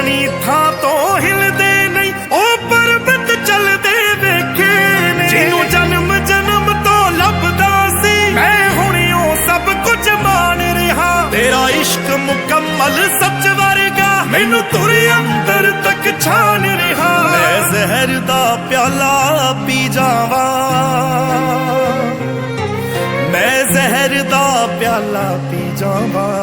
ਆਪਣੀ ਥਾਂ ਤੋਂ ਹਿਲਦੇ ਨਹੀਂ, ਉਹ ਪਰਬਤ ਚੱਲਦੇ ਵੇਖੇ ਨੇ। ਜਿਹਨੂੰ ਜਨਮ ਜਨਮ ਤੋਂ ਲੱਭਦਾ ਸੀ, ਮੈਂ ਹੁਣ ਉਹ ਸਭ ਕੁਝ ਮਾਣ ਰਿਹਾ। ਤੇਰਾ ਇਸ਼ਕ ਮੁਕੰਮਲ ਸੱਚ ਵਰਗਾ, ਮੈਨੂੰ ਤੁਰ ਅੰਦਰ ਤੱਕ ਛਾਣ ਰਿਹਾ। ਮੈਂ ਜ਼ਹਿਰ ਦਾ ਪਿਆਲਾ ਪੀ ਜਾਵਾਂ, ਮੈਂ ਜ਼ਹਿਰ ਦਾ ਪਿਆਲਾ ਪੀ ਜਾਵਾਂ।